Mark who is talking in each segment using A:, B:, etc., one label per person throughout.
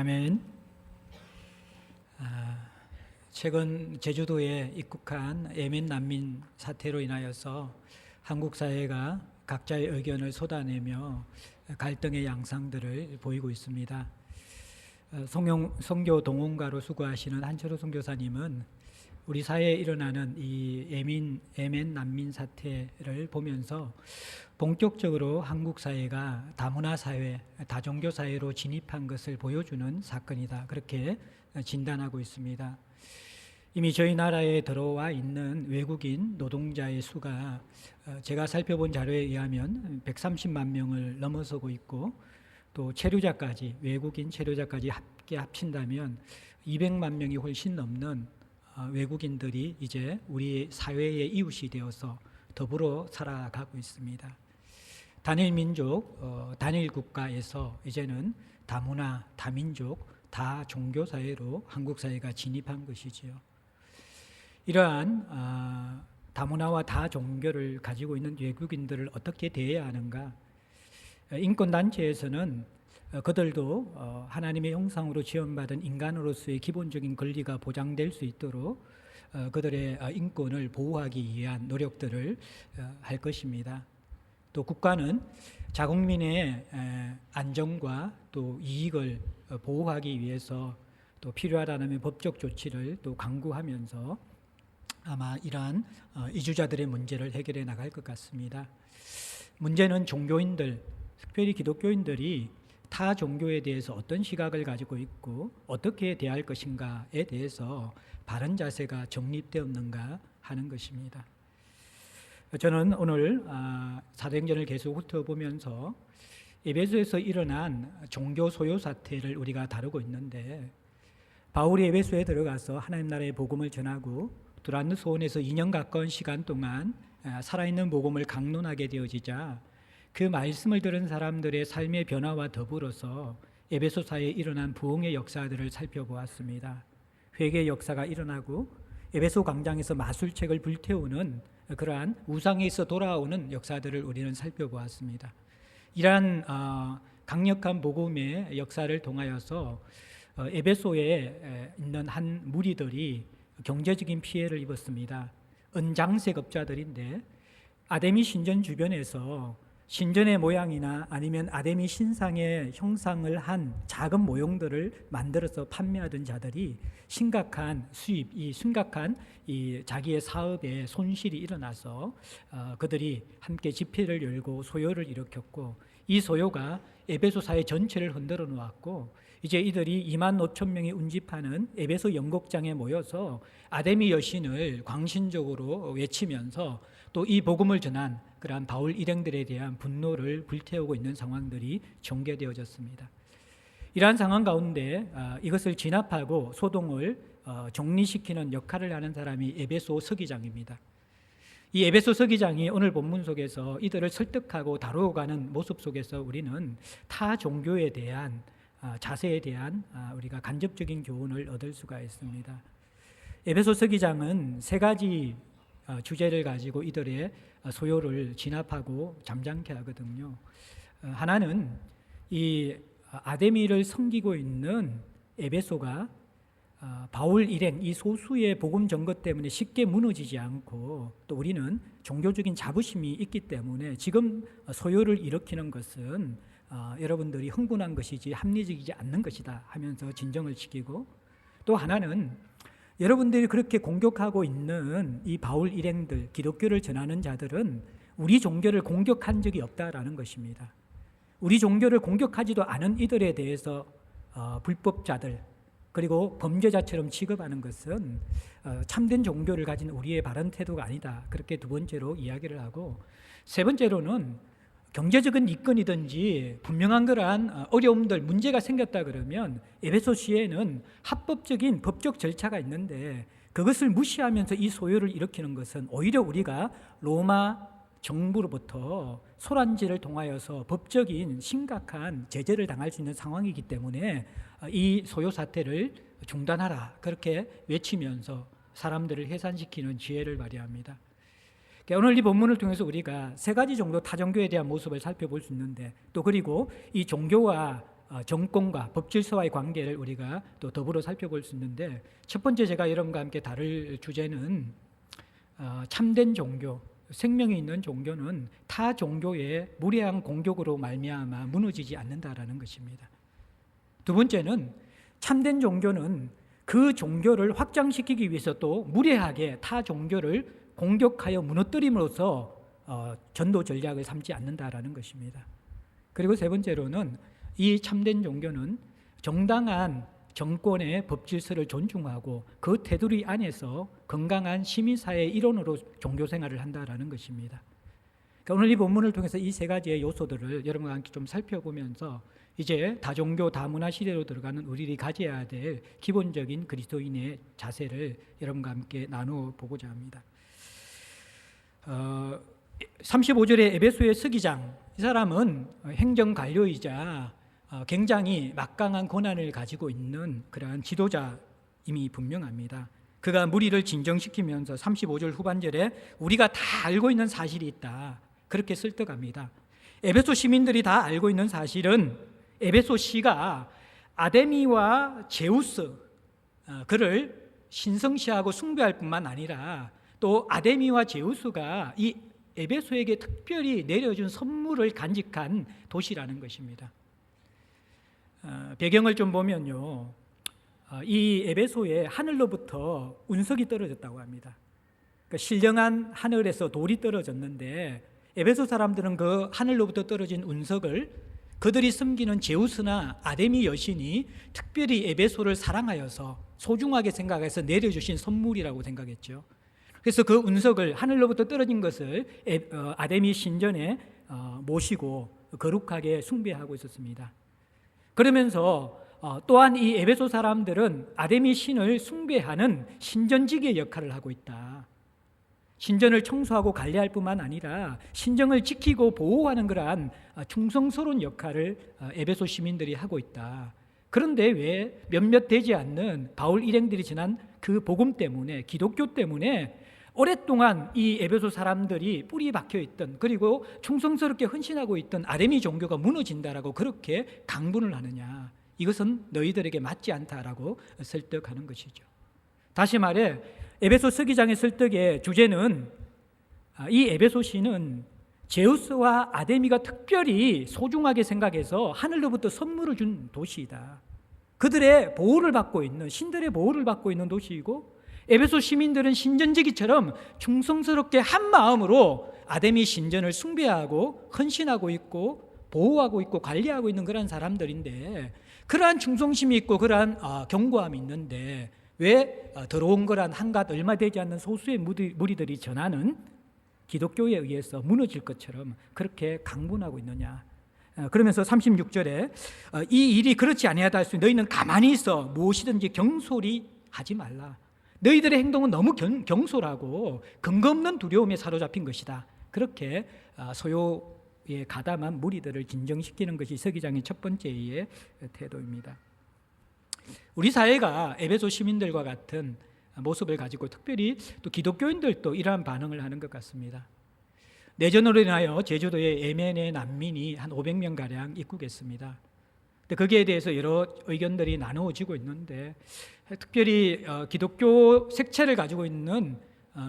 A: 아멘. 최근 제주도에 입국한 예멘 난민 사태로 인하여서 한국 사회가 각자의 의견을 쏟아내며 갈등의 양상들을 보이고 있습니다. 선교 동원가로 수고하시는 한철호 선교사님은 우리 사회에 일어나는 이 예멘 난민 사태를 보면서 본격적으로 한국 사회가 다문화 사회, 다종교 사회로 진입한 것을 보여주는 사건이다. 그렇게 진단하고 있습니다. 이미 저희 나라에 들어와 있는 외국인 노동자의 수가 제가 살펴본 자료에 의하면 130만 명을 넘어서고 있고, 또 체류자까지, 외국인 체류자까지 함께 합친다면 200만 명이 훨씬 넘는 외국인들이 이제 우리 사회의 이웃이 되어서 더불어 살아가고 있습니다. 단일 민족, 단일 국가에서 이제는 다문화, 다민족, 다종교 사회로 한국 사회가 진입한 것이지요. 이러한 다문화와 다종교를 가지고 있는 외국인들을 어떻게 대해야 하는가? 인권단체에서는 그들도 하나님의 형상으로 지원받은 인간으로서의 기본적인 권리가 보장될 수 있도록 그들의 인권을 보호하기 위한 노력들을 할 것입니다. 또 국가는 자국민의 안전과 또 이익을 보호하기 위해서 또 필요하다면 법적 조치를 또 강구하면서 아마 이러한 이주자들의 문제를 해결해 나갈 것 같습니다. 문제는 종교인들, 특별히 기독교인들이 타 종교에 대해서 어떤 시각을 가지고 있고 어떻게 대할 것인가에 대해서 바른 자세가 정립되었는가 하는 것입니다. 저는 오늘 사도행전을 계속 훑어보면서 에베소에서 일어난 종교 소요 사태를 우리가 다루고 있는데, 바울이 에베소에 들어가서 하나님 나라의 복음을 전하고 두란노 소원에서 2년 가까운 시간 동안 살아있는 복음을 강론하게 되어지자 그 말씀을 들은 사람들의 삶의 변화와 더불어서 에베소 사회에 일어난 부흥의 역사들을 살펴보았습니다. 회개의 역사가 일어나고 에베소 광장에서 마술책을 불태우는 그러한 우상에서 돌아오는 역사들을 우리는 살펴보았습니다. 이러한 강력한 복음의 역사를 통하여서 에베소에 있는 한 무리들이 경제적인 피해를 입었습니다. 은장색업자들인데 아데미 신전 주변에서 신전의 모양이나 아니면 아데미 신상의 형상을 한 작은 모형들을 만들어서 판매하던 자들이 심각한 자기의 사업에 손실이 일어나서 그들이 함께 집회를 열고 소요를 일으켰고, 이 소요가 에베소 사회 전체를 흔들어 놓았고, 이제 이들이 2만 5천 명이 운집하는 에베소 연곡장에 모여서 아데미 여신을 광신적으로 외치면서 또 이 복음을 전한 그러한 바울 일행들에 대한 분노를 불태우고 있는 상황들이 전개되어졌습니다. 이러한 상황 가운데 이것을 진압하고 소동을 정리시키는 역할을 하는 사람이 에베소 서기장입니다. 이 에베소 서기장이 오늘 본문 속에서 이들을 설득하고 다루어가는 모습 속에서 우리는 타 종교에 대한 자세에 대한 우리가 간접적인 교훈을 얻을 수가 있습니다. 에베소 서기장은 세 가지 주제를 가지고 이들의 소요를 진압하고 잠잠케 하거든요. 하나는 이 아데미를 섬기고 있는 에베소가 바울 일행, 이 소수의 복음 전거 때문에 쉽게 무너지지 않고, 또 우리는 종교적인 자부심이 있기 때문에 지금 소요를 일으키는 것은 여러분들이 흥분한 것이지 합리적이지 않는 것이다 하면서 진정을 시키고, 또 하나는 여러분들이 그렇게 공격하고 있는 이 바울 일행들, 기독교를 전하는 자들은 우리 종교를 공격한 적이 없다라는 것입니다. 우리 종교를 공격하지도 않은 이들에 대해서 불법자들 그리고 범죄자처럼 취급하는 것은 참된 종교를 가진 우리의 바른 태도가 아니다. 그렇게 두 번째로 이야기를 하고, 세 번째로는 경제적인 이권이든지 분명한 그러한 어려움들, 문제가 생겼다 그러면 에베소시에는 합법적인 법적 절차가 있는데 그것을 무시하면서 이 소요를 일으키는 것은 오히려 우리가 로마 정부로부터 소란지를 통하여서 법적인 심각한 제재를 당할 수 있는 상황이기 때문에 이 소요 사태를 중단하라, 그렇게 외치면서 사람들을 해산시키는 지혜를 발휘합니다. 오늘 이 본문을 통해서 우리가 세 가지 정도 타종교에 대한 모습을 살펴볼 수 있는데, 또 그리고 이 종교와 정권과 법질서와의 관계를 우리가 또 더불어 살펴볼 수 있는데, 첫 번째 제가 여러분과 함께 다룰 주제는 참된 종교, 생명이 있는 종교는 타 종교의 무례한 공격으로 말미암아 무너지지 않는다라는 것입니다. 두 번째는 참된 종교는 그 종교를 확장시키기 위해서 또 무례하게 타 종교를 공격하여 무너뜨림으로써 전도 전략을 삼지 않는다라는 것입니다. 그리고 세 번째로는 이 참된 종교는 정당한 정권의 법질서를 존중하고 그 테두리 안에서 건강한 시민사회의 일원으로 종교 생활을 한다라는 것입니다. 그러니까 오늘 이 본문을 통해서 이 세 가지의 요소들을 여러분과 함께 좀 살펴보면서 이제 다종교 다문화 시대로 들어가는 우리들이 가져야 될 기본적인 그리스도인의 자세를 여러분과 함께 나누어 보고자 합니다. 35절에 에베소의 서기장, 이 사람은 행정관료이자 굉장히 막강한 권한을 가지고 있는 그러한 지도자임이 분명합니다. 그가 무리를 진정시키면서 35절 후반절에 우리가 다 알고 있는 사실이 있다, 그렇게 설득합니다. 에베소 시민들이 다 알고 있는 사실은 에베소시가 아데미와 제우스, 그를 신성시하고 숭배할 뿐만 아니라 또 아데미와 제우스가 이 에베소에게 특별히 내려준 선물을 간직한 도시라는 것입니다. 배경을 좀 보면요, 이 에베소에 하늘로부터 운석이 떨어졌다고 합니다. 그러니까 신령한 하늘에서 돌이 떨어졌는데 에베소 사람들은 그 하늘로부터 떨어진 운석을 그들이 섬기는 제우스나 아데미 여신이 특별히 에베소를 사랑하여서 소중하게 생각해서 내려주신 선물이라고 생각했죠. 그래서 그 운석을, 하늘로부터 떨어진 것을 아데미 신전에 모시고 거룩하게 숭배하고 있었습니다. 그러면서 또한 이 에베소 사람들은 아데미 신을 숭배하는 신전지기의 역할을 하고 있다. 신전을 청소하고 관리할 뿐만 아니라 신전을 지키고 보호하는 그러한 충성스러운 역할을 에베소 시민들이 하고 있다. 그런데 왜 몇몇 되지 않는 바울 일행들이 전한 그 복음 때문에, 기독교 때문에 오랫동안 이 에베소 사람들이 뿌리 박혀 있던, 그리고 충성스럽게 헌신하고 있던 아데미 종교가 무너진다라고 그렇게 강분을 하느냐? 이것은 너희들에게 맞지 않다라고 설득하는 것이죠. 다시 말해 에베소 서기장의 설득의 주제는 이 에베소시는 제우스와 아데미가 특별히 소중하게 생각해서 하늘로부터 선물을 준 도시이다. 그들의 보호를 받고 있는, 신들의 보호를 받고 있는 도시이고, 에베소 시민들은 신전지기처럼 충성스럽게 한 마음으로 아데미 신전을 숭배하고 헌신하고 있고 보호하고 있고 관리하고 있는 그런 사람들인데, 그러한 충성심이 있고 그러한 견고함이 있는데 왜 들어온 거란 한갓 얼마 되지 않는 소수의 무리들이 전하는 기독교에 의해서 무너질 것처럼 그렇게 강분하고 있느냐? 그러면서 36절에 이 일이 그렇지 아니하다 할 수 너희는 가만히 있어 무엇이든지 경솔히 하지 말라. 너희들의 행동은 너무 경솔하고 근거 없는 두려움에 사로잡힌 것이다. 그렇게 소요에 가담한 무리들을 진정시키는 것이 서기장의 첫 번째의 태도입니다. 우리 사회가 에베소 시민들과 같은 모습을 가지고 특별히 또 기독교인들도 이러한 반응을 하는 것 같습니다. 내전으로 인하여 제주도에 예멘의 난민이 한 500명가량 입국했습니다. 거기에 대해서 여러 의견들이 나누어지고 있는데, 특별히 기독교 색채를 가지고 있는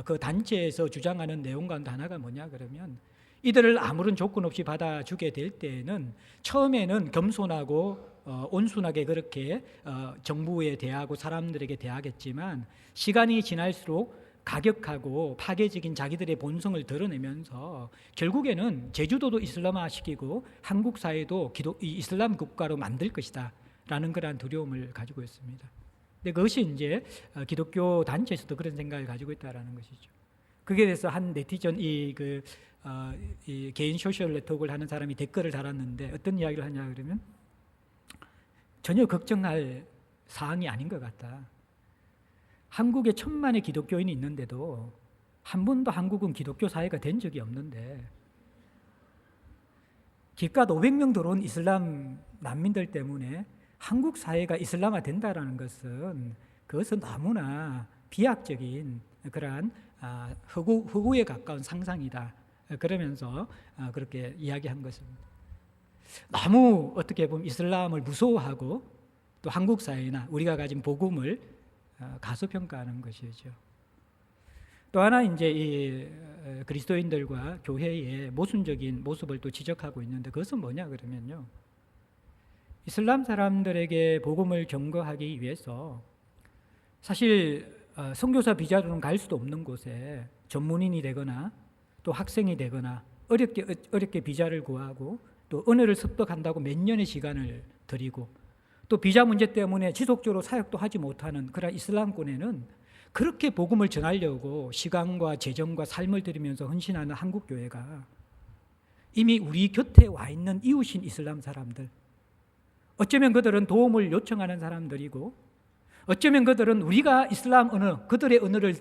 A: 그 단체에서 주장하는 내용 가운데 하나가 뭐냐 그러면, 이들을 아무런 조건 없이 받아주게 될 때에는 처음에는 겸손하고 온순하게 그렇게 정부에 대하고 사람들에게 대하겠지만, 시간이 지날수록 가격하고 파괴적인 자기들의 본성을 드러내면서 결국에는 제주도도 이슬람화시키고 한국 사회도 이슬람 국가로 만들 것이다 라는 그러한 두려움을 가지고 있습니다. 근데 그것이 이제 기독교 단체에서도 그런 생각을 가지고 있다는 것이죠. 그게 대해서 한 네티즌 이 개인 소셜 네트워크를 하는 사람이 댓글을 달았는데 어떤 이야기를 하냐 그러면, 전혀 걱정할 사항이 아닌 것 같다. 한국에 1000만의 기독교인이 있는데도 한 번도 한국은 기독교 사회가 된 적이 없는데, 기껏 500명 들어온 이슬람 난민들 때문에 한국 사회가 이슬람화 된다라는 것은, 그것은 너무나 비약적인 그러한 허구에 가까운 상상이다. 그러면서 그렇게 이야기한 것입니다. 너무 어떻게 보면 이슬람을 무서워하고 또 한국 사회나 우리가 가진 복음을 가소평가하는 것이죠. 또 하나 이제 이 그리스도인들과 교회의 모순적인 모습을 또 지적하고 있는데 그것은 뭐냐 그러면요. 이슬람 사람들에게 복음을 경고하기 위해서 사실 선교사 비자로는 갈 수도 없는 곳에 전문인이 되거나 또 학생이 되거나 어렵게 비자를 구하고 또 언어를 습득한다고 몇 년의 시간을 들이고 또 비자 문제 때문에 지속적으로 사역도 하지 못하는 그런 이슬람권에는 그렇게 복음을 전하려고 시간과 재정과 삶을 들이면서 헌신하는 한국 교회가 이미 우리 곁에 와 있는 이웃인 이슬람 사람들, 어쩌면 그들은 도움을 요청하는 사람들이고 어쩌면 그들은 우리가 이슬람 언어, 그들의 언어를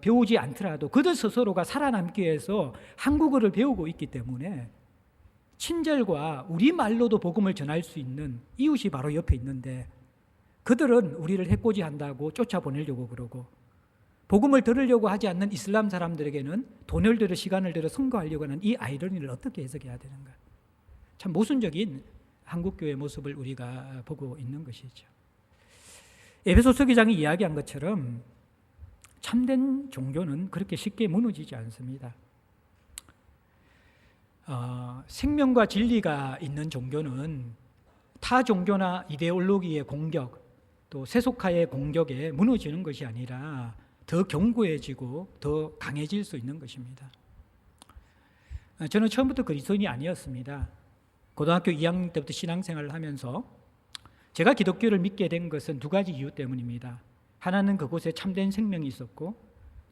A: 배우지 않더라도 그들 스스로가 살아남기 위해서 한국어를 배우고 있기 때문에 친절과 우리말로도 복음을 전할 수 있는 이웃이 바로 옆에 있는데 그들은 우리를 해코지한다고 쫓아보내려고 그러고 복음을 들으려고 하지 않는 이슬람 사람들에게는 돈을 들여 시간을 들여 선거하려고 하는 이 아이러니를 어떻게 해석해야 되는가. 참 모순적인 한국교회의 모습을 우리가 보고 있는 것이죠. 에베소서 기장이 이야기한 것처럼 참된 종교는 그렇게 쉽게 무너지지 않습니다. 생명과 진리가 있는 종교는 타 종교나 이데올로기의 공격 또 세속화의 공격에 무너지는 것이 아니라 더 견고해지고 더 강해질 수 있는 것입니다. 저는 처음부터 그리스도인이 아니었습니다. 고등학교 2학년 때부터 신앙생활을 하면서 제가 기독교를 믿게 된 것은 두 가지 이유 때문입니다. 하나는 그곳에 참된 생명이 있었고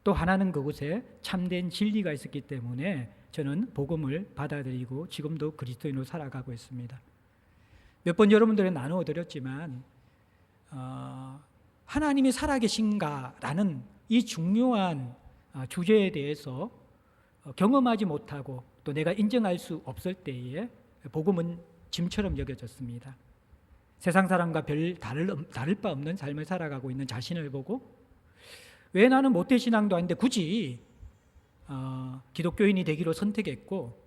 A: 또 하나는 그곳에 참된 진리가 있었기 때문에 저는 복음을 받아들이고 지금도 그리스도인으로 살아가고 있습니다. 몇 번 여러분들에 나누어 드렸지만 하나님이 살아계신가라는 이 중요한 주제에 대해서 경험하지 못하고 또 내가 인정할 수 없을 때에 복음은 짐처럼 여겨졌습니다. 세상 사람과 별 다를 바 없는 삶을 살아가고 있는 자신을 보고 왜 나는 모태신앙도 아닌데 굳이 기독교인이 되기로 선택했고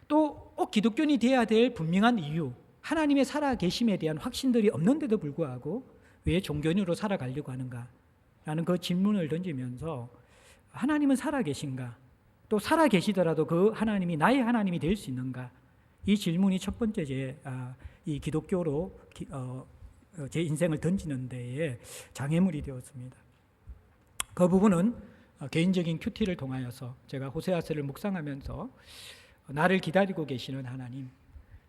A: 또 꼭 기독교인이 되어야 될 분명한 이유, 하나님의 살아계심에 대한 확신들이 없는데도 불구하고 왜 종교인으로 살아가려고 하는가 라는 그 질문을 던지면서 하나님은 살아계신가? 또 살아계시더라도 그 하나님이 나의 하나님이 될 수 있는가? 이 질문이 첫 번째 이 기독교로 제 인생을 던지는 데에 장애물이 되었습니다. 그 부분은 개인적인 큐티를 통하여서 제가 호세아서를 묵상하면서 나를 기다리고 계시는 하나님,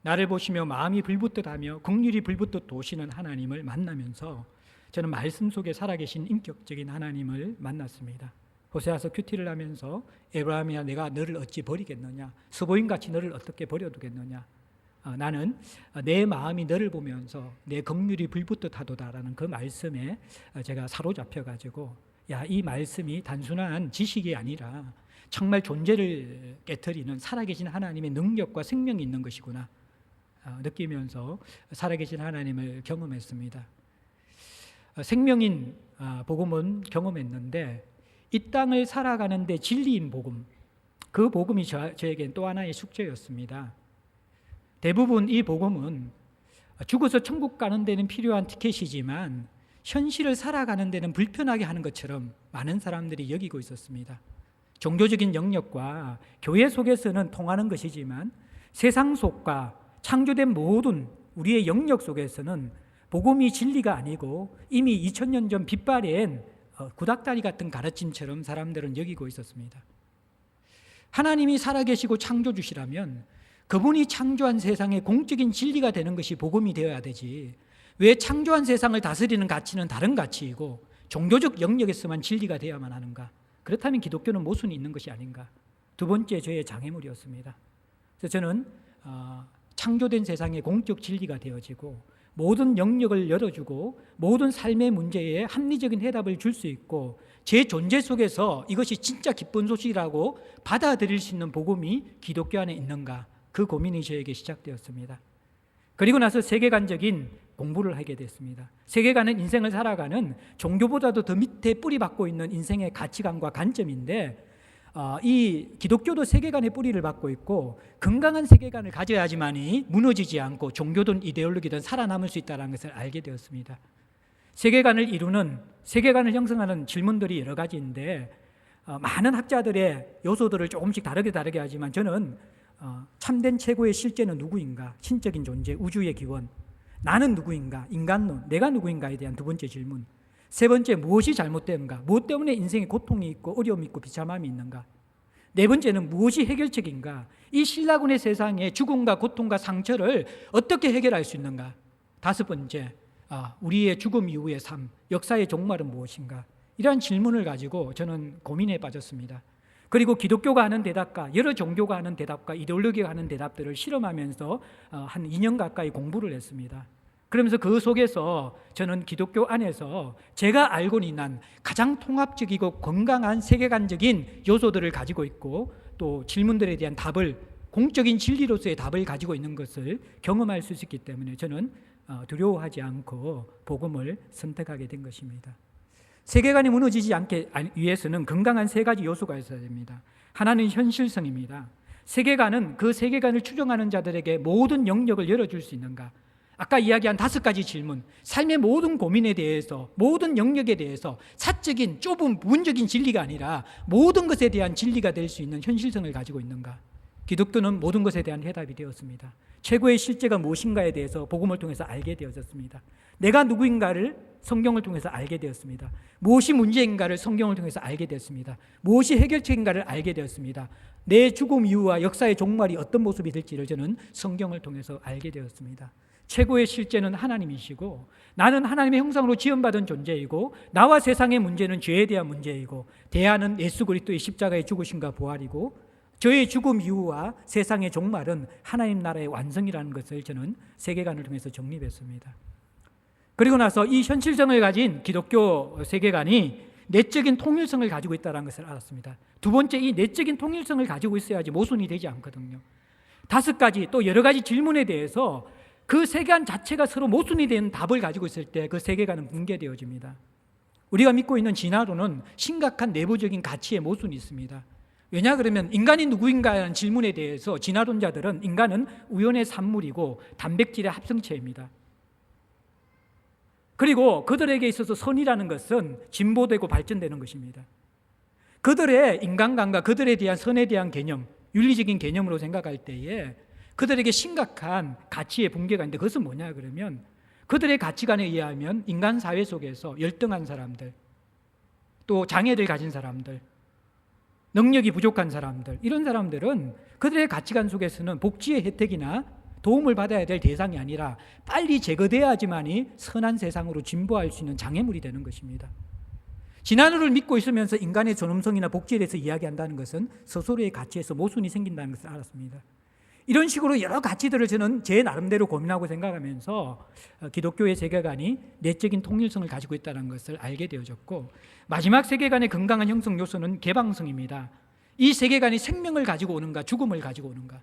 A: 나를 보시며 마음이 불붙듯하며 긍휼이 불붙듯 도시는 하나님을 만나면서 저는 말씀 속에 살아계신 인격적인 하나님을 만났습니다. 호세아서 큐티를 하면서 에브라임이야 내가 너를 어찌 버리겠느냐, 스보임같이 너를 어떻게 버려두겠느냐, 나는 내 마음이 너를 보면서 내 긍휼이 불붙듯 하도다라는 그 말씀에 제가 사로잡혀가지고 이 말씀이 단순한 지식이 아니라 정말 존재를 깨트리는 살아계신 하나님의 능력과 생명이 있는 것이구나 느끼면서 살아계신 하나님을 경험했습니다. 생명인 복음은 경험했는데 이 땅을 살아가는데 진리인 복음, 그 복음이 저에겐 또 하나의 숙제였습니다. 대부분 이 복음은 죽어서 천국 가는 데는 필요한 티켓이지만 현실을 살아가는 데는 불편하게 하는 것처럼 많은 사람들이 여기고 있었습니다. 종교적인 영역과 교회 속에서는 통하는 것이지만 세상 속과 창조된 모든 우리의 영역 속에서는 복음이 진리가 아니고 이미 2000년 전 빛바랜 구닥다리 같은 가르침처럼 사람들은 여기고 있었습니다. 하나님이 살아계시고 창조주시라면 그분이 창조한 세상의 공적인 진리가 되는 것이 복음이 되어야 되지, 왜 창조한 세상을 다스리는 가치는 다른 가치이고 종교적 영역에서만 진리가 되어야만 하는가? 그렇다면 기독교는 모순이 있는 것이 아닌가? 두 번째 저의 장애물이었습니다. 그래서 저는 창조된 세상의 공적 진리가 되어지고 모든 영역을 열어주고 모든 삶의 문제에 합리적인 해답을 줄 수 있고 제 존재 속에서 이것이 진짜 기쁜 소식이라고 받아들일 수 있는 복음이 기독교 안에 있는가? 그 고민이 저에게 시작되었습니다. 그리고 나서 세계관적인 공부를 하게 됐습니다. 세계관은 인생을 살아가는 종교보다도 더 밑에 뿌리 박고 있는 인생의 가치관과 관점인데 이 기독교도 세계관의 뿌리를 받고 있고 건강한 세계관을 가져야지만이 무너지지 않고 종교든 이데올로기든 살아남을 수 있다는 것을 알게 되었습니다. 세계관을 이루는, 세계관을 형성하는 질문들이 여러 가지인데 많은 학자들의 요소들을 조금씩 다르게 하지만 저는 참된 최고의 실제는 누구인가, 신적인 존재, 우주의 기원, 나는 누구인가, 인간론, 내가 누구인가에 대한 두 번째 질문, 세 번째 무엇이 잘못되는가, 무엇 때문에 인생에 고통이 있고 어려움이 있고 비참함이 있는가, 네 번째는 무엇이 해결책인가, 이 신라군의 세상에 죽음과 고통과 상처를 어떻게 해결할 수 있는가, 다섯 번째 우리의 죽음 이후의 삶, 역사의 종말은 무엇인가, 이러한 질문을 가지고 저는 고민에 빠졌습니다. 그리고 기독교가 하는 대답과 여러 종교가 하는 대답과 이데올로기가 하는 대답들을 실험하면서 한 2년 가까이 공부를 했습니다. 그러면서 그 속에서 저는 기독교 안에서 제가 알고 있는 가장 통합적이고 건강한 세계관적인 요소들을 가지고 있고 또 질문들에 대한 답을, 공적인 진리로서의 답을 가지고 있는 것을 경험할 수 있기 때문에 저는 두려워하지 않고 복음을 선택하게 된 것입니다. 세계관이 무너지지 않게 위해서는 건강한 세 가지 요소가 있어야 됩니다. 하나는 현실성입니다. 세계관은 그 세계관을 추정하는 자들에게 모든 영역을 열어줄 수 있는가. 아까 이야기한 5가지 질문, 삶의 모든 고민에 대해서, 모든 영역에 대해서 사적인 좁은 부분적인 진리가 아니라 모든 것에 대한 진리가 될 수 있는 현실성을 가지고 있는가. 기독교는 모든 것에 대한 해답이 되었습니다. 최고의 실제가 무엇인가에 대해서 복음을 통해서 알게 되어졌습니다. 내가 누구인가를 성경을 통해서 알게 되었습니다. 무엇이 문제인가를 성경을 통해서 알게 되었습니다. 무엇이 해결책인가를 알게 되었습니다. 내 죽음 이후와 역사의 종말이 어떤 모습이 될지를 저는 성경을 통해서 알게 되었습니다. 최고의 실제는 하나님이시고 나는 하나님의 형상으로 지음받은 존재이고 나와 세상의 문제는 죄에 대한 문제이고 대안은 예수 그리스도의 십자가의 죽으심과 부활이고 저의 죽음 이후와 세상의 종말은 하나님 나라의 완성이라는 것을 저는 세계관을 통해서 정립했습니다. 그리고 나서 이 현실성을 가진 기독교 세계관이 내적인 통일성을 가지고 있다는 것을 알았습니다. 두 번째, 이 내적인 통일성을 가지고 있어야지 모순이 되지 않거든요. 5가지 또 여러 가지 질문에 대해서 그 세계관 자체가 서로 모순이 되는 답을 가지고 있을 때 그 세계관은 붕괴되어집니다. 우리가 믿고 있는 진화론은 심각한 내부적인 가치의 모순이 있습니다. 왜냐 그러면 인간이 누구인가라는 질문에 대해서 진화론자들은 인간은 우연의 산물이고 단백질의 합성체입니다. 그리고 그들에게 있어서 선이라는 것은 진보되고 발전되는 것입니다. 그들의 인간관과 그들에 대한 선에 대한 개념, 윤리적인 개념으로 생각할 때에 그들에게 심각한 가치의 붕괴가 있는데 그것은 뭐냐 그러면 그들의 가치관에 의하면 인간 사회 속에서 열등한 사람들, 또 장애를 가진 사람들, 능력이 부족한 사람들, 이런 사람들은 그들의 가치관 속에서는 복지의 혜택이나 도움을 받아야 될 대상이 아니라 빨리 제거돼야지만이 선한 세상으로 진보할 수 있는 장애물이 되는 것입니다. 진화론을 믿고 있으면서 인간의 존엄성이나 복지에 대해서 이야기한다는 것은 스스로의 가치에서 모순이 생긴다는 것을 알았습니다. 이런 식으로 여러 가치들을 저는 제 나름대로 고민하고 생각하면서 기독교의 세계관이 내적인 통일성을 가지고 있다는 것을 알게 되어졌고, 마지막 세계관의 건강한 형성 요소는 개방성입니다. 이 세계관이 생명을 가지고 오는가 죽음을 가지고 오는가.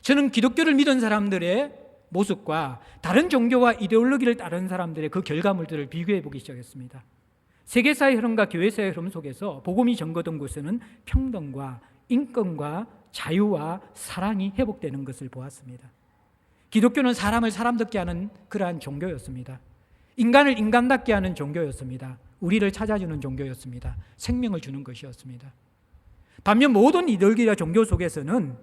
A: 저는 기독교를 믿은 사람들의 모습과 다른 종교와 이데올로기를 따르는 사람들의 그 결과물들을 비교해 보기 시작했습니다. 세계사의 흐름과 교회사의 흐름 속에서 복음이 전거된 곳에는 평등과 인권과 자유와 사랑이 회복되는 것을 보았습니다. 기독교는 사람을 사람답게 하는 그러한 종교였습니다. 인간을 인간답게 하는 종교였습니다. 우리를 찾아주는 종교였습니다. 생명을 주는 것이었습니다. 반면 모든 이데올로기와 종교 속에서는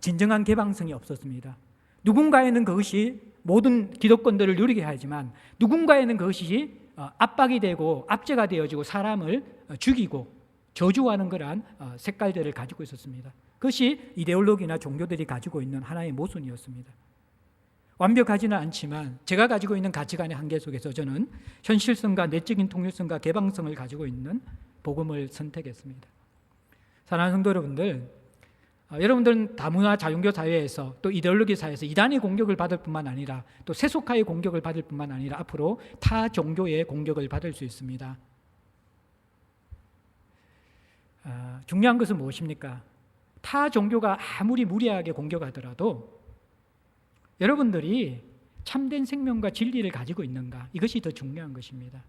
A: 진정한 개방성이 없었습니다. 누군가에는 그것이 모든 기득권들을 누리게 하지만 누군가에는 그것이 압박이 되고 압제가 되어지고 사람을 죽이고 저주하는 그러한 색깔들을 가지고 있었습니다. 그것이 이데올로기나 종교들이 가지고 있는 하나의 모순이었습니다. 완벽하지는 않지만 제가 가지고 있는 가치관의 한계 속에서 저는 현실성과 내적인 통일성과 개방성을 가지고 있는 복음을 선택했습니다. 사랑하는 성도 여러분들, 여러분들은 다문화 자유종교 사회에서 또 이데올로기 사회에서 이단의 공격을 받을 뿐만 아니라 또 세속화의 공격을 받을 뿐만 아니라 앞으로 타 종교의 공격을 받을 수 있습니다. 중요한 것은 무엇입니까? 타 종교가 아무리 무리하게 공격하더라도 여러분들이 참된 생명과 진리를 가지고 있는가? 이것이 더 중요한 것입니다.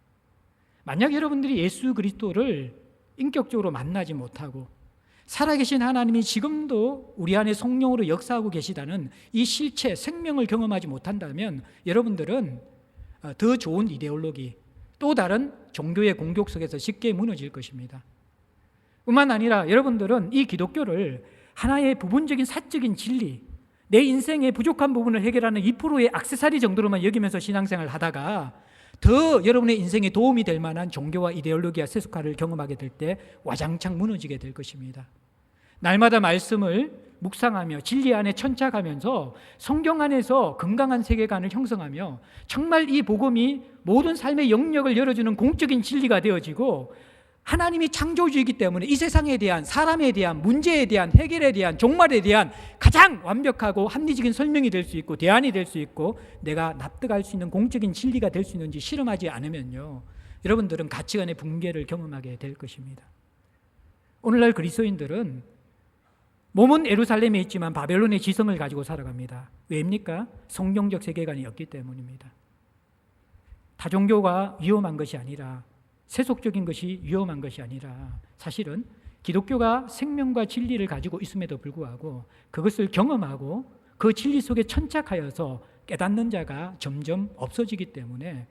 A: 만약 여러분들이 예수 그리스도를 인격적으로 만나지 못하고 살아계신 하나님이 지금도 우리 안에 성령으로 역사하고 계시다는 이 실체, 생명을 경험하지 못한다면 여러분들은 더 좋은 이데올로기, 또 다른 종교의 공격 속에서 쉽게 무너질 것입니다. 뿐만 아니라 여러분들은 이 기독교를 하나의 부분적인 사적인 진리, 내 인생의 부족한 부분을 해결하는 2%의 액세서리 정도로만 여기면서 신앙생활을 하다가 더 여러분의 인생에 도움이 될 만한 종교와 이데올로기와 세속화를 경험하게 될 때 와장창 무너지게 될 것입니다. 날마다 말씀을 묵상하며 진리 안에 천착하면서 성경 안에서 건강한 세계관을 형성하며 정말 이 복음이 모든 삶의 영역을 열어주는 공적인 진리가 되어지고 하나님이 창조주이기 때문에 이 세상에 대한, 사람에 대한, 문제에 대한, 해결에 대한, 종말에 대한 가장 완벽하고 합리적인 설명이 될 수 있고 대안이 될 수 있고 내가 납득할 수 있는 공적인 진리가 될 수 있는지 실험하지 않으면요, 여러분들은 가치관의 붕괴를 경험하게 될 것입니다. 오늘날 그리스도인들은 몸은 예루살렘에 있지만 바벨론의 지성을 가지고 살아갑니다. 왜입니까? 성경적 세계관이 없기 때문입니다. 다종교가 위험한 것이 아니라, 세속적인 것이 위험한 것이 아니라 사실은 기독교가 생명과 진리를 가지고 있음에도 불구하고 그것을 경험하고 그 진리 속에 천착하여서 깨닫는 자가 점점 없어지기 때문에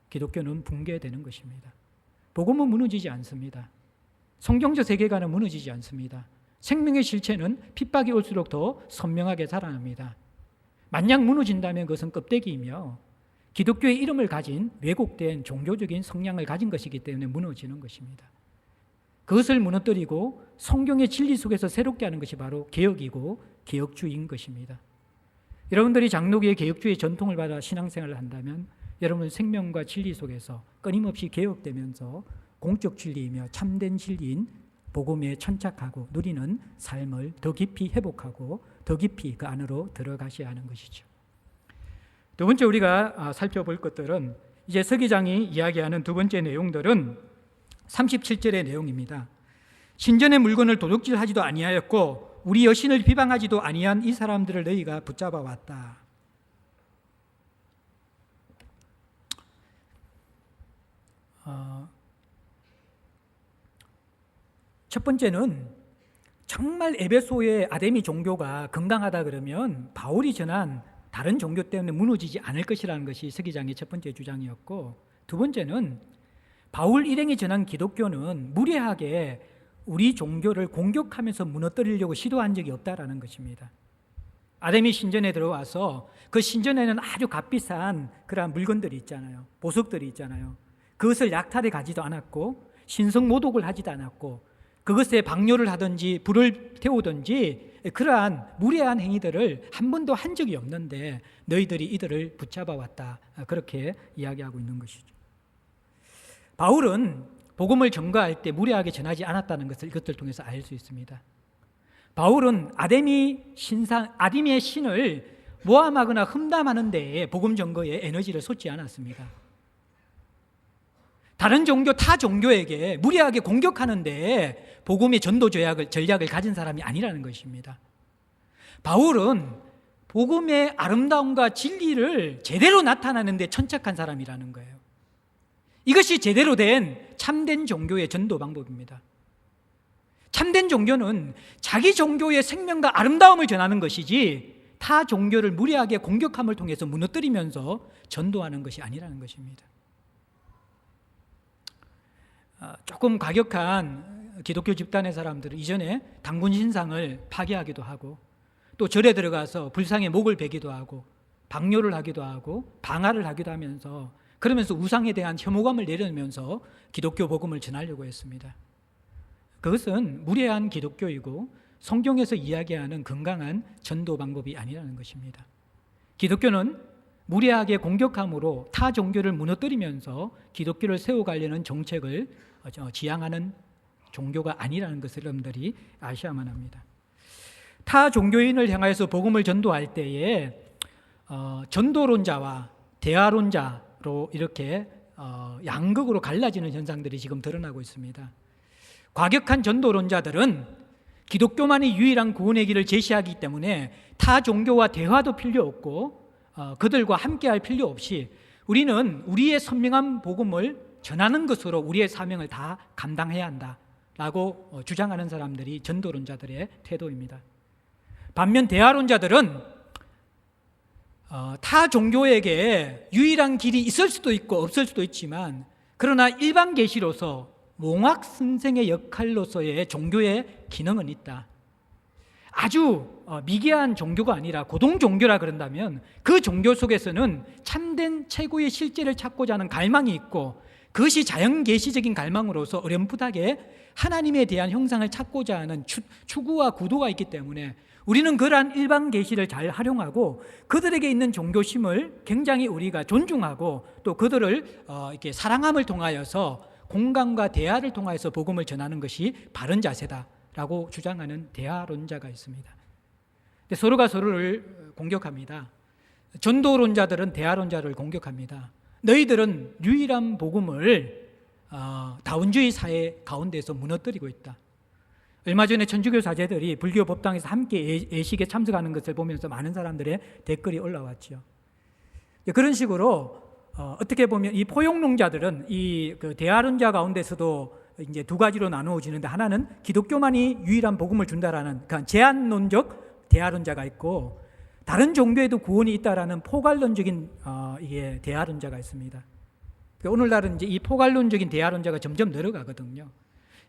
A: 기독교는 붕괴되는 것입니다. 복음은 무너지지 않습니다. 성경적 세계관은 무너지지 않습니다. 생명의 실체는 핍박이 올수록 더 선명하게 살아납니다. 만약 무너진다면 그것은 껍데기이며 기독교의 이름을 가진 왜곡된 종교적인 성향을 가진 것이기 때문에 무너지는 것입니다. 그것을 무너뜨리고 성경의 진리 속에서 새롭게 하는 것이 바로 개혁이고 개혁주의인 것입니다. 여러분들이 장로교의 개혁주의 전통을 받아 신앙생활을 한다면 여러분 생명과 진리 속에서 끊임없이 개혁되면서 공적 진리이며 참된 진리인 복음에 천착하고 누리는 삶을 더 깊이 회복하고 더 깊이 그 안으로 들어가셔야 하는 것이죠. 두 번째 우리가 살펴볼 것들은 이제 서기장이 이야기하는 두 번째 내용들은 37절의 내용입니다. 신전의 물건을 도둑질하지도 아니하였고 우리 여신을 비방하지도 아니한 이 사람들을 너희가 붙잡아 왔다. 첫 번째는 정말 에베소의 아데미 종교가 건강하다 그러면 바울이 전한 다른 종교 때문에 무너지지 않을 것이라는 것이 서기장의 첫 번째 주장이었고, 두 번째는 바울 일행이 전한 기독교는 무례하게 우리 종교를 공격하면서 무너뜨리려고 시도한 적이 없다라는 것입니다. 아데미 신전에 들어와서 그 신전에는 아주 값비싼 그러한 물건들이 있잖아요. 보석들이 있잖아요. 그것을 약탈해 가지도 않았고 신성 모독을 하지도 않았고 그것에 방뇨를 하든지 불을 태우든지 그러한 무례한 행위들을 한 번도 한 적이 없는데 너희들이 이들을 붙잡아 왔다, 그렇게 이야기하고 있는 것이죠. 바울은 복음을 전가할 때 무례하게 전하지 않았다는 것을 이것들을 통해서 알 수 있습니다. 바울은 아데미의 신을 모함하거나 흠담하는 데에 복음 전거에 에너지를 쏟지 않았습니다. 다른 종교, 타 종교에게 무리하게 공격하는 데에 복음의 전도 전략을 가진 사람이 아니라는 것입니다. 바울은 복음의 아름다움과 진리를 제대로 나타내는 데 천착한 사람이라는 거예요. 이것이 제대로 된 참된 종교의 전도 방법입니다. 참된 종교는 자기 종교의 생명과 아름다움을 전하는 것이지 타 종교를 무리하게 공격함을 통해서 무너뜨리면서 전도하는 것이 아니라는 것입니다. 조금 과격한 기독교 집단의 사람들은 이전에 단군 신상을 파괴하기도 하고 또 절에 들어가서 불상에 목을 베기도 하고 방뇨를 하기도 하고 방화를 하기도 하면서 그러면서 우상에 대한 혐오감을 내려면서 기독교 복음을 전하려고 했습니다. 그것은 무례한 기독교이고 성경에서 이야기하는 건강한 전도 방법이 아니라는 것입니다. 기독교는 무례하게 공격함으로 타 종교를 무너뜨리면서 기독교를 세워가려는 정책을 지향하는 종교가 아니라는 것을 여러분들이 아셔야만 합니다. 타 종교인을 향하여서 복음을 전도할 때에 전도론자와 대화론자로 이렇게 양극으로 갈라지는 현상들이 지금 드러나고 있습니다. 과격한 전도론자들은 기독교만이 유일한 구원의 길을 제시하기 때문에 타 종교와 대화도 필요 없고 그들과 함께할 필요 없이 우리는 우리의 선명한 복음을 전하는 것으로 우리의 사명을 다 감당해야 한다, 라고 주장하는 사람들이 전도론자들의 태도입니다. 반면 대화론자들은 타 종교에게 유일한 길이 있을 수도 있고 없을 수도 있지만, 그러나 일반 계시로서 몽학 선생의 역할로서의 종교의 기능은 있다. 아주 미개한 종교가 아니라 고동 종교라 그런다면 그 종교 속에서는 참된 최고의 실제를 찾고자 하는 갈망이 있고, 그것이 자연계시적인 갈망으로서 어렴풋하게 하나님에 대한 형상을 찾고자 하는 추구와 구도가 있기 때문에 우리는 그러한 일반 계시를 잘 활용하고 그들에게 있는 종교심을 굉장히 우리가 존중하고 또 그들을 이렇게 사랑함을 통하여서 공감과 대화를 통하여서 복음을 전하는 것이 바른 자세다라고 주장하는 대화론자가 있습니다. 근데 서로가 서로를 공격합니다. 전도론자들은 대화론자를 공격합니다. 너희들은 유일한 복음을 다원주의 사회 가운데서 무너뜨리고 있다. 얼마 전에 천주교 사제들이 불교 법당에서 함께 예식에 참석하는 것을 보면서 많은 사람들의 댓글이 올라왔죠. 그런 식으로 어떻게 보면 이 포용론자들은 이 대화론자 가운데서도 이제 두 가지로 나누어지는데, 하나는 기독교만이 유일한 복음을 준다라는 그러니까 제한론적 대화론자가 있고, 다른 종교에도 구원이 있다라는 포괄론적인 이게 대화론자가 있습니다. 오늘날은 이제 이 포괄론적인 대화론자가 점점 늘어가거든요.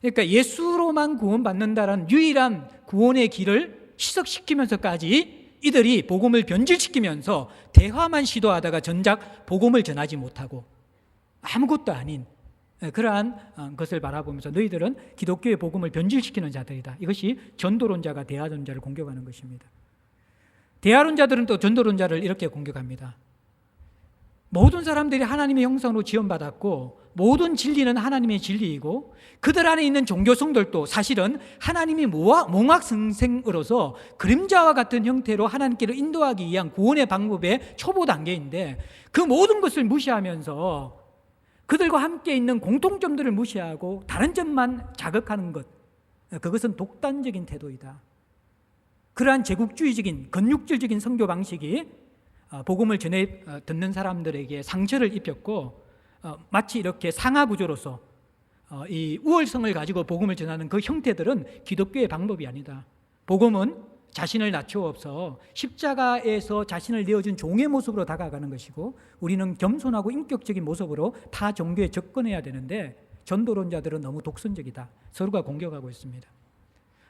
A: 그러니까 예수로만 구원받는다라는 유일한 구원의 길을 희석시키면서까지 이들이 복음을 변질시키면서 대화만 시도하다가 정작 복음을 전하지 못하고 아무것도 아닌 그러한 것을 바라보면서 너희들은 기독교의 복음을 변질시키는 자들이다. 이것이 전도론자가 대화론자를 공격하는 것입니다. 대화론자들은 또 전도론자를 이렇게 공격합니다. 모든 사람들이 하나님의 형상으로 지원받았고 모든 진리는 하나님의 진리이고 그들 안에 있는 종교성들도 사실은 하나님이 몽학선생으로서 그림자와 같은 형태로 하나님께로 인도하기 위한 구원의 방법의 초보 단계인데, 그 모든 것을 무시하면서 그들과 함께 있는 공통점들을 무시하고 다른 점만 자극하는 것, 그것은 독단적인 태도이다. 그러한 제국주의적인 건육질적인 선교 방식이 복음을 전해 듣는 사람들에게 상처를 입혔고, 마치 이렇게 상하구조로서 이 우월성을 가지고 복음을 전하는 그 형태들은 기독교의 방법이 아니다. 복음은 자신을 낮추어서 십자가에서 자신을 내어준 종의 모습으로 다가가는 것이고, 우리는 겸손하고 인격적인 모습으로 타 종교에 접근해야 되는데, 전도론자들은 너무 독선적이다. 서로가 공격하고 있습니다.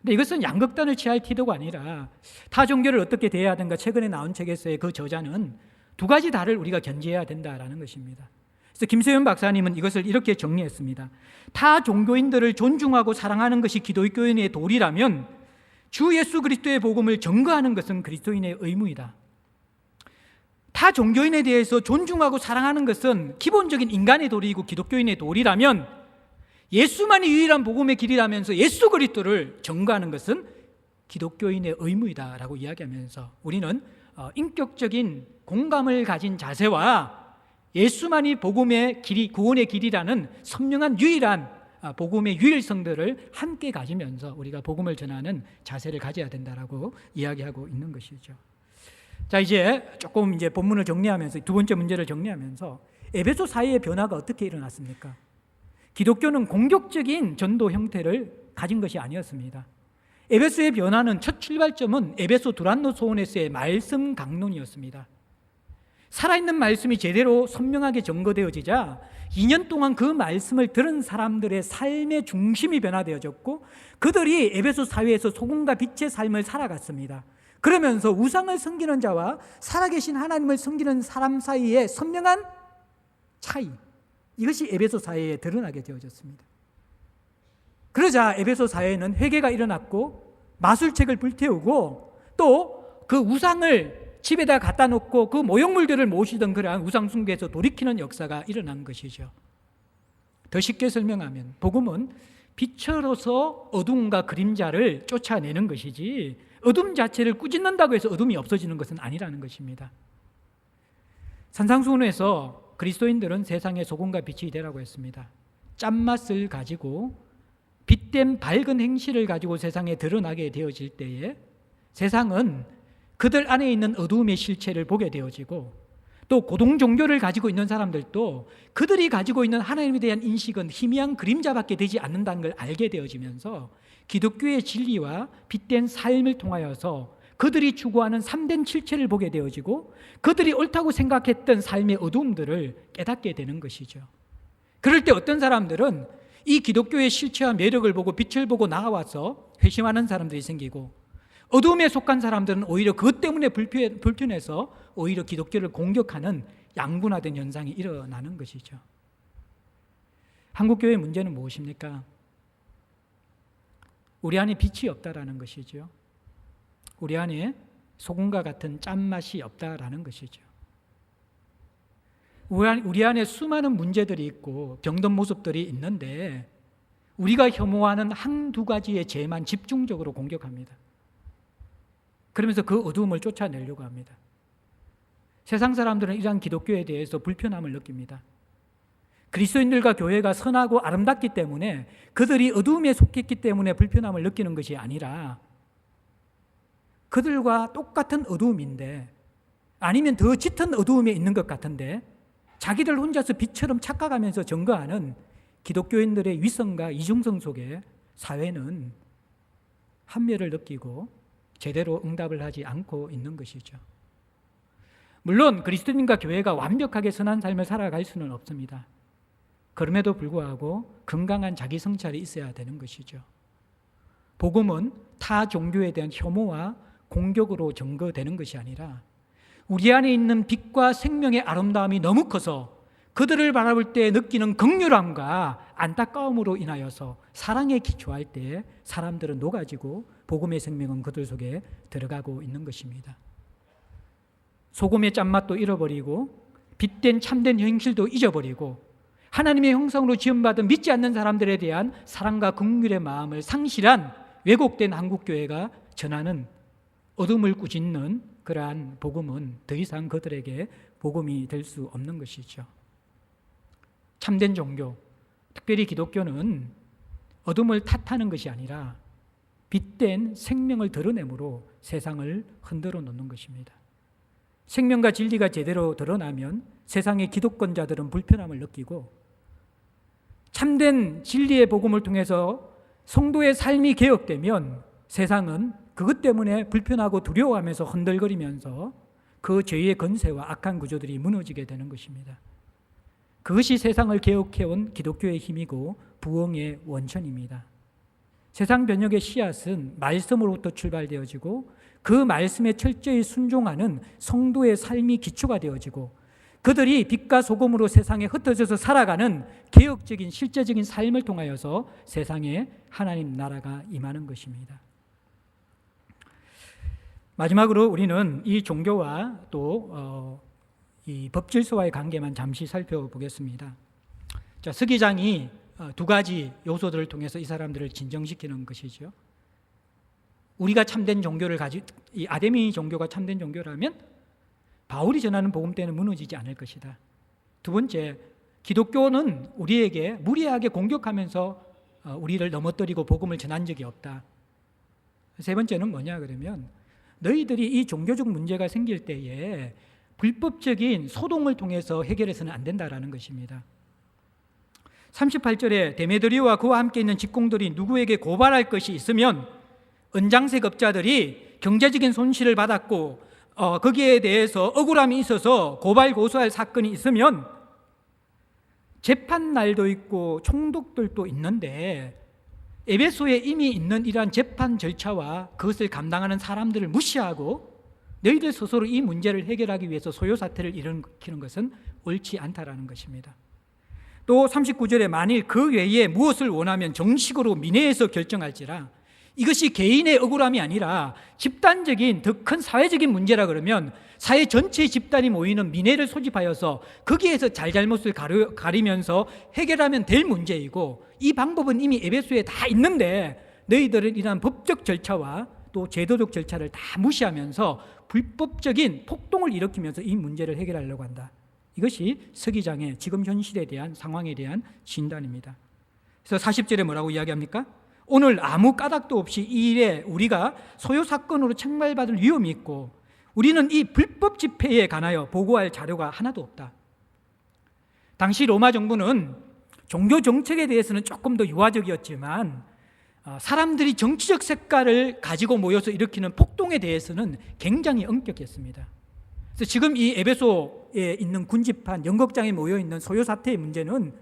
A: 근데 이것은 양극단을 취할 태도가 아니라 타 종교를 어떻게 대해야 하는가, 최근에 나온 책에서의 그 저자는 두 가지 다를 우리가 견지해야 된다라는 것입니다. 그래서 김세윤 박사님은 이것을 이렇게 정리했습니다. 타 종교인들을 존중하고 사랑하는 것이 기독교인의 도리라면 주 예수 그리스도의 복음을 전거하는 것은 그리스도인의 의무이다. 타 종교인에 대해서 존중하고 사랑하는 것은 기본적인 인간의 도리이고 기독교인의 도리라면, 예수만이 유일한 복음의 길이라면서 예수 그리스도를 전거하는 것은 기독교인의 의무이다라고 이야기하면서 우리는 인격적인 공감을 가진 자세와 예수만이 복음의 길이, 구원의 길이라는 선명한 유일한 복음의 유일성들을 함께 가지면서 우리가 복음을 전하는 자세를 가져야 된다라고 이야기하고 있는 것이죠. 자, 이제 조금 이제 본문을 정리하면서 두 번째 문제를 정리하면서 에베소 사회의 변화가 어떻게 일어났습니까? 기독교는 공격적인 전도 형태를 가진 것이 아니었습니다. 에베소의 변화는 첫 출발점은 에베소 두란노 소원에서의 말씀 강론이었습니다. 살아있는 말씀이 제대로 선명하게 전거되어지자 2년 동안 그 말씀을 들은 사람들의 삶의 중심이 변화되어졌고 그들이 에베소 사회에서 소금과 빛의 삶을 살아갔습니다. 그러면서 우상을 섬기는 자와 살아계신 하나님을 섬기는 사람 사이의 선명한 차이, 이것이 에베소 사회에 드러나게 되어졌습니다. 그러자 에베소 사회에는 회개가 일어났고 마술책을 불태우고 또 그 우상을 집에다 갖다 놓고 그 모형물들을 모시던 그러한 우상 숭배에서 돌이키는 역사가 일어난 것이죠. 더 쉽게 설명하면 복음은 빛으로서 어둠과 그림자를 쫓아내는 것이지 어둠 자체를 꾸짖는다고 해서 어둠이 없어지는 것은 아니라는 것입니다. 산상수훈에서 그리스도인들은 세상의 소금과 빛이 되라고 했습니다. 짠맛을 가지고 빛된 밝은 행실을 가지고 세상에 드러나게 되어질 때에 세상은 그들 안에 있는 어두움의 실체를 보게 되어지고 또 고동 종교를 가지고 있는 사람들도 그들이 가지고 있는 하나님에 대한 인식은 희미한 그림자밖에 되지 않는다는 걸 알게 되어지면서 기독교의 진리와 빛된 삶을 통하여서 그들이 추구하는 참된 실체를 보게 되어지고 그들이 옳다고 생각했던 삶의 어두움들을 깨닫게 되는 것이죠. 그럴 때 어떤 사람들은 이 기독교의 실체와 매력을 보고 빛을 보고 나와서 회심하는 사람들이 생기고, 어두움에 속한 사람들은 오히려 그것 때문에 불편해서 오히려 기독교를 공격하는 양분화된 현상이 일어나는 것이죠. 한국교회의 문제는 무엇입니까? 우리 안에 빛이 없다라는 것이죠. 우리 안에 소금과 같은 짠맛이 없다라는 것이죠. 우리 안에 수많은 문제들이 있고 병든 모습들이 있는데 우리가 혐오하는 한두 가지의 죄만 집중적으로 공격합니다. 그러면서 그 어두움을 쫓아내려고 합니다. 세상 사람들은 이러한 기독교에 대해서 불편함을 느낍니다. 그리스도인들과 교회가 선하고 아름답기 때문에, 그들이 어두움에 속했기 때문에 불편함을 느끼는 것이 아니라 그들과 똑같은 어두움인데, 아니면 더 짙은 어두움에 있는 것 같은데 자기들 혼자서 빛처럼 착각하면서 증거하는 기독교인들의 위선과 이중성 속에 사회는 한멸을 느끼고 제대로 응답을 하지 않고 있는 것이죠. 물론 그리스도인과 교회가 완벽하게 선한 삶을 살아갈 수는 없습니다. 그럼에도 불구하고 건강한 자기 성찰이 있어야 되는 것이죠. 복음은 타 종교에 대한 혐오와 공격으로 증거되는 것이 아니라 우리 안에 있는 빛과 생명의 아름다움이 너무 커서 그들을 바라볼 때 느끼는 긍휼함과 안타까움으로 인하여서 사랑에 기초할 때 사람들은 녹아지고 복음의 생명은 그들 속에 들어가고 있는 것입니다. 소금의 짠맛도 잃어버리고 빛된 참된 현실도 잊어버리고 하나님의 형상으로 지음받은 믿지 않는 사람들에 대한 사랑과 긍휼의 마음을 상실한 왜곡된 한국교회가 전하는 어둠을 꾸짖는 그러한 복음은 더 이상 그들에게 복음이 될 수 없는 것이죠. 참된 종교, 특별히 기독교는 어둠을 탓하는 것이 아니라 빛된 생명을 드러내므로 세상을 흔들어 놓는 것입니다. 생명과 진리가 제대로 드러나면 세상의 기독권자들은 불편함을 느끼고, 참된 진리의 복음을 통해서 성도의 삶이 개혁되면 세상은 그것 때문에 불편하고 두려워하면서 흔들거리면서 그 죄의 건세와 악한 구조들이 무너지게 되는 것입니다. 그것이 세상을 개혁해온 기독교의 힘이고 부흥의 원천입니다. 세상 변혁의 씨앗은 말씀으로부터 출발되어지고 그 말씀에 철저히 순종하는 성도의 삶이 기초가 되어지고 그들이 빛과 소금으로 세상에 흩어져서 살아가는 개혁적인 실제적인 삶을 통하여서 세상에 하나님 나라가 임하는 것입니다. 마지막으로 우리는 이 종교와 또 이 법질서와의 관계만 잠시 살펴보겠습니다. 자, 서기장이 두 가지 요소들을 통해서 이 사람들을 진정시키는 것이죠. 우리가 참된 종교를 이 아데미 종교가 참된 종교라면 바울이 전하는 복음 때는 무너지지 않을 것이다. 두 번째, 기독교는 우리에게 무리하게 공격하면서 우리를 넘어뜨리고 복음을 전한 적이 없다. 세 번째는 뭐냐 그러면 너희들이 이 종교적 문제가 생길 때에 불법적인 소동을 통해서 해결해서는 안 된다라는 것입니다. 38절에 데메드리오와 그와 함께 있는 직공들이 누구에게 고발할 것이 있으면 은장세급자들이 경제적인 손실을 받았고 거기에 대해서 억울함이 있어서 고발 고소할 사건이 있으면 재판날도 있고 총독들도 있는데 에베소에 이미 있는 이러한 재판 절차와 그것을 감당하는 사람들을 무시하고 너희들 스스로 이 문제를 해결하기 위해서 소요사태를 일으키는 것은 옳지 않다라는 것입니다. 또 39절에 만일 그 외에 무엇을 원하면 정식으로 민회에서 결정할지라, 이것이 개인의 억울함이 아니라 집단적인 더 큰 사회적인 문제라 그러면 사회 전체의 집단이 모이는 민회를 소집하여서 거기에서 잘잘못을 가리면서 해결하면 될 문제이고, 이 방법은 이미 에베소에 다 있는데 너희들은 이러한 법적 절차와 또 제도적 절차를 다 무시하면서 불법적인 폭동을 일으키면서 이 문제를 해결하려고 한다. 이것이 서기장의 지금 현실에 대한 상황에 대한 진단입니다. 그래서 40절에 뭐라고 이야기합니까? 오늘 아무 까닭도 없이 이 일에 우리가 소요 사건으로 책망받을 위험이 있고 우리는 이 불법 집회에 관하여 보고할 자료가 하나도 없다. 당시 로마 정부는 종교 정책에 대해서는 조금 더 유화적이었지만 사람들이 정치적 색깔을 가지고 모여서 일으키는 폭동에 대해서는 굉장히 엄격했습니다. 그래서 지금 이 에베소에 있는 군집한 연극장에 모여 있는 소요 사태의 문제는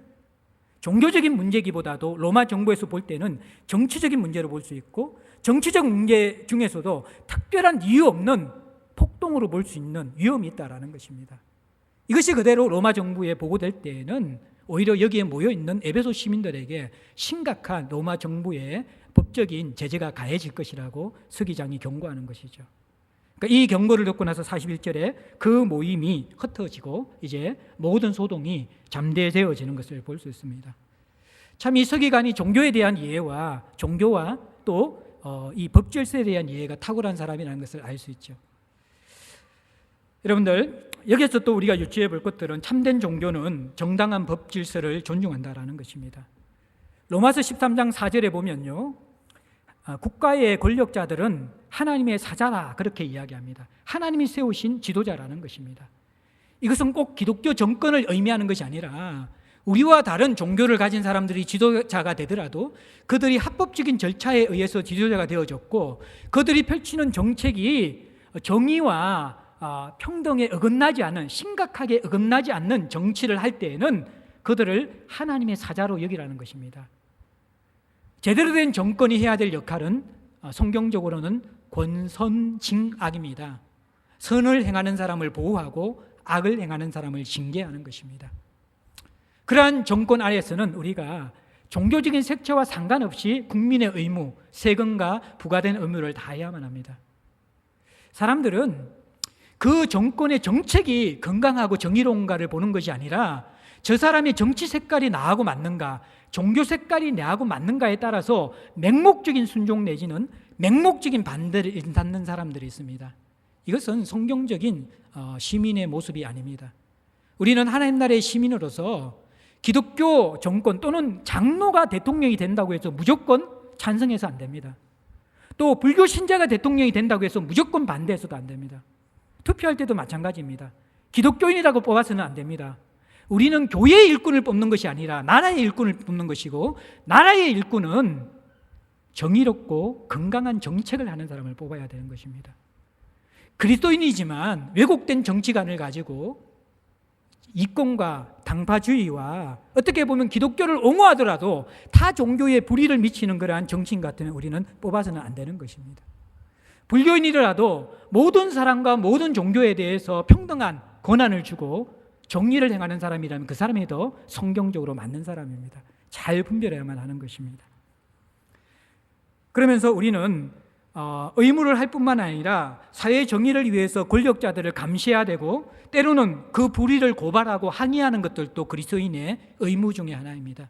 A: 종교적인 문제기보다도 로마 정부에서 볼 때는 정치적인 문제로 볼 수 있고, 정치적 문제 중에서도 특별한 이유 없는 폭동으로 볼 수 있는 위험이 있다라는 것입니다. 이것이 그대로 로마 정부에 보고될 때에는 오히려 여기에 모여 있는 에베소 시민들에게 심각한 로마 정부의 법적인 제재가 가해질 것이라고 서기장이 경고하는 것이죠. 그러니까 이 경고를 듣고 나서 41절에 그 모임이 흩어지고 이제 모든 소동이 잠대되어지는 것을 볼 수 있습니다. 참 이 서기관이 종교에 대한 이해와 종교와 또 이 법질서에 대한 이해가 탁월한 사람이라는 것을 알 수 있죠. 여러분들, 여기서 또 우리가 유추해 볼 것들은 참된 종교는 정당한 법 질서를 존중한다라는 것입니다. 로마서 13장 4절에 보면요, 국가의 권력자들은 하나님의 사자라 그렇게 이야기합니다. 하나님이 세우신 지도자라는 것입니다. 이것은 꼭 기독교 정권을 의미하는 것이 아니라 우리와 다른 종교를 가진 사람들이 지도자가 되더라도 그들이 합법적인 절차에 의해서 지도자가 되어졌고, 그들이 펼치는 정책이 정의와 평등에 어긋나지 않은, 심각하게 어긋나지 않는 정치를 할 때에는 그들을 하나님의 사자로 여기라는 것입니다. 제대로 된 정권이 해야 될 역할은 성경적으로는 권선징악입니다. 선을 행하는 사람을 보호하고 악을 행하는 사람을 징계하는 것입니다. 그러한 정권 아래에서는 우리가 종교적인 색채와 상관없이 국민의 의무, 세금과 부과된 의무를 다해야만 합니다. 사람들은 그 정권의 정책이 건강하고 정의로운가를 보는 것이 아니라 저 사람의 정치 색깔이 나하고 맞는가, 종교 색깔이 나하고 맞는가에 따라서 맹목적인 순종 내지는 맹목적인 반대를 일삼는 사람들이 있습니다. 이것은 성경적인 시민의 모습이 아닙니다. 우리는 하나님 나라의 시민으로서 기독교 정권 또는 장로가 대통령이 된다고 해서 무조건 찬성해서 안 됩니다. 또 불교 신자가 대통령이 된다고 해서 무조건 반대해서도 안 됩니다. 투표할 때도 마찬가지입니다. 기독교인이라고 뽑아서는 안 됩니다. 우리는 교회의 일꾼을 뽑는 것이 아니라 나라의 일꾼을 뽑는 것이고, 나라의 일꾼은 정의롭고 건강한 정책을 하는 사람을 뽑아야 되는 것입니다. 그리스도인이지만 왜곡된 정치관을 가지고 이권과 당파주의와 어떻게 보면 기독교를 옹호하더라도 타 종교에 불의를 미치는 그러한 정치인 같으면 우리는 뽑아서는 안 되는 것입니다. 불교인이라도 모든 사람과 모든 종교에 대해서 평등한 권한을 주고 정의를 행하는 사람이라면 그 사람이 더 성경적으로 맞는 사람입니다. 잘 분별해야만 하는 것입니다. 그러면서 우리는 의무를 할 뿐만 아니라 사회 정의를 위해서 권력자들을 감시해야 되고, 때로는 그 불의를 고발하고 항의하는 것들도 그리스도인의 의무 중에 하나입니다.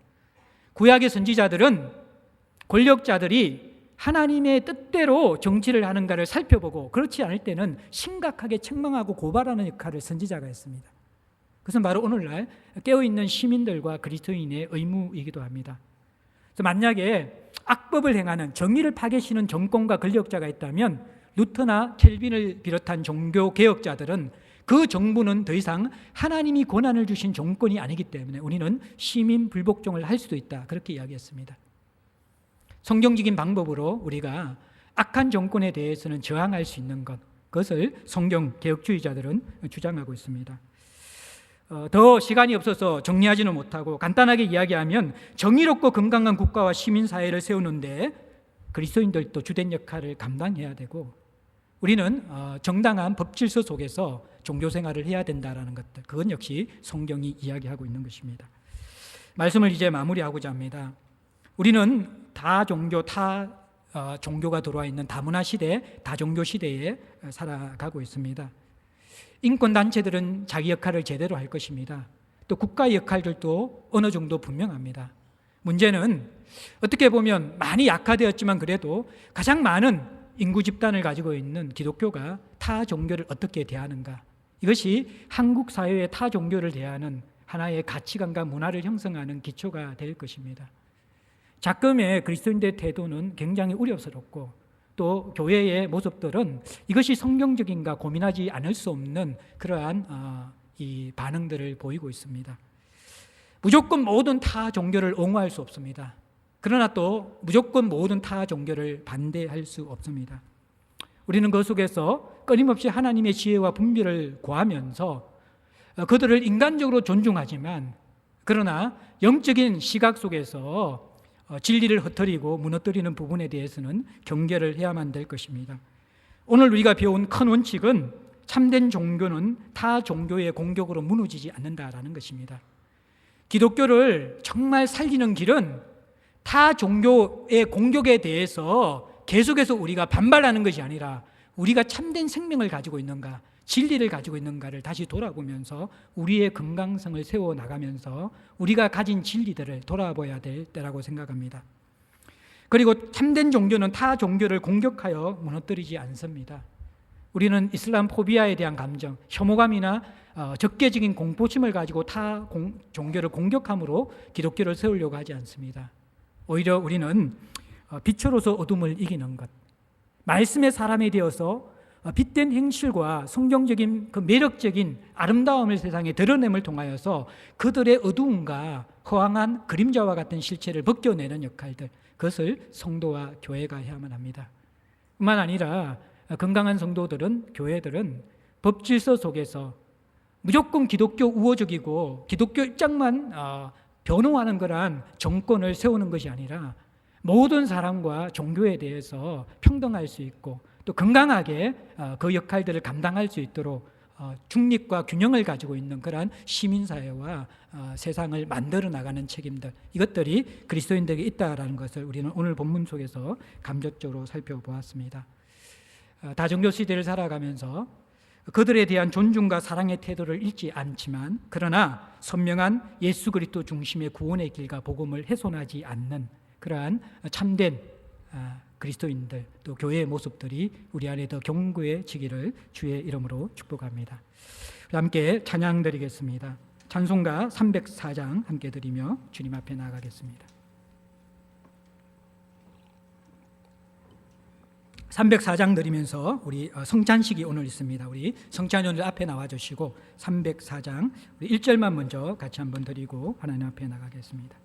A: 구약의 선지자들은 권력자들이 하나님의 뜻대로 정치를 하는가를 살펴보고, 그렇지 않을 때는 심각하게 책망하고 고발하는 역할을 선지자가 했습니다. 그것은 바로 오늘날 깨어있는 시민들과 그리스도인의 의무이기도 합니다. 그래서 만약에 악법을 행하는, 정의를 파괴시는 정권과 권력자가 있다면 루터나 켈빈을 비롯한 종교 개혁자들은 그 정부는 더 이상 하나님이 권한을 주신 정권이 아니기 때문에 우리는 시민 불복종을 할 수도 있다, 그렇게 이야기했습니다. 성경적인 방법으로 우리가 악한 정권에 대해서는 저항할 수 있는 것, 그것을 성경 개혁주의자들은 주장하고 있습니다. 더 시간이 없어서 정리하지는 못하고 간단하게 이야기하면, 정의롭고 건강한 국가와 시민사회를 세우는데 그리스도인들도 주된 역할을 감당해야 되고, 우리는 정당한 법질서 속에서 종교생활을 해야 된다는 것들, 그건 역시 성경이 이야기하고 있는 것입니다. 말씀을 이제 마무리하고자 합니다. 우리는 종교가 들어와 있는 다문화 시대, 다종교 시대에 살아가고 있습니다. 인권단체들은 자기 역할을 제대로 할 것입니다. 또 국가의 역할들도 어느 정도 분명합니다. 문제는 어떻게 보면 많이 약화되었지만 그래도 가장 많은 인구 집단을 가지고 있는 기독교가 타 종교를 어떻게 대하는가, 이것이 한국 사회의 타 종교를 대하는 하나의 가치관과 문화를 형성하는 기초가 될 것입니다. 작금의 그리스도인들의 태도는 굉장히 우려스럽고, 또 교회의 모습들은 이것이 성경적인가 고민하지 않을 수 없는 그러한 이 반응들을 보이고 있습니다. 무조건 모든 타 종교를 옹호할 수 없습니다. 그러나 또 무조건 모든 타 종교를 반대할 수 없습니다. 우리는 그 속에서 끊임없이 하나님의 지혜와 분별을 구하면서 그들을 인간적으로 존중하지만 그러나 영적인 시각 속에서 진리를 흩어리고 무너뜨리는 부분에 대해서는 경계를 해야만 될 것입니다. 오늘 우리가 배운 큰 원칙은 참된 종교는 타 종교의 공격으로 무너지지 않는다라는 것입니다. 기독교를 정말 살리는 길은 타 종교의 공격에 대해서 계속해서 우리가 반발하는 것이 아니라 우리가 참된 생명을 가지고 있는가, 진리를 가지고 있는가를 다시 돌아보면서 우리의 건강성을 세워나가면서 우리가 가진 진리들을 돌아봐야 될 때라고 생각합니다. 그리고 참된 종교는 타 종교를 공격하여 무너뜨리지 않습니다. 우리는 이슬람 포비아에 대한 감정, 혐오감이나 적개적인 공포심을 가지고 타 종교를 공격함으로 기독교를 세우려고 하지 않습니다. 오히려 우리는 빛으로서 어둠을 이기는 것, 말씀의 사람이 되어서 빛된 행실과 성경적인 그 매력적인 아름다움을 세상에 드러냄을 통하여서 그들의 어두움과 허황한 그림자와 같은 실체를 벗겨내는 역할들, 그것을 성도와 교회가 해야만 합니다. 뿐만 아니라 건강한 성도들은, 교회들은 법질서 속에서 무조건 기독교 우호적이고 기독교 입장만 변호하는 그러한 정권을 세우는 것이 아니라 모든 사람과 종교에 대해서 평등할 수 있고 또 건강하게 그 역할들을 감당할 수 있도록 중립과 균형을 가지고 있는 그러한 시민사회와 세상을 만들어 나가는 책임들, 이것들이 그리스도인들에게 있다라는 것을 우리는 오늘 본문 속에서 감접적으로 살펴보았습니다. 다종교 시대를 살아가면서 그들에 대한 존중과 사랑의 태도를 잃지 않지만 그러나 선명한 예수 그리스도 중심의 구원의 길과 복음을 훼손하지 않는 그러한 참된 그리스도인들 또 교회의 모습들이 우리 안에 더 견고해지기를 주의 이름으로 축복합니다. 함께 찬양 드리겠습니다. 찬송가 304장 함께 드리며 주님 앞에 나아가겠습니다. 304장 드리면서 우리 성찬식이 오늘 있습니다. 우리 성찬원들 앞에 나와 주시고 304장 우리 1절만 먼저 같이 한번 드리고 하나님 앞에 나가겠습니다.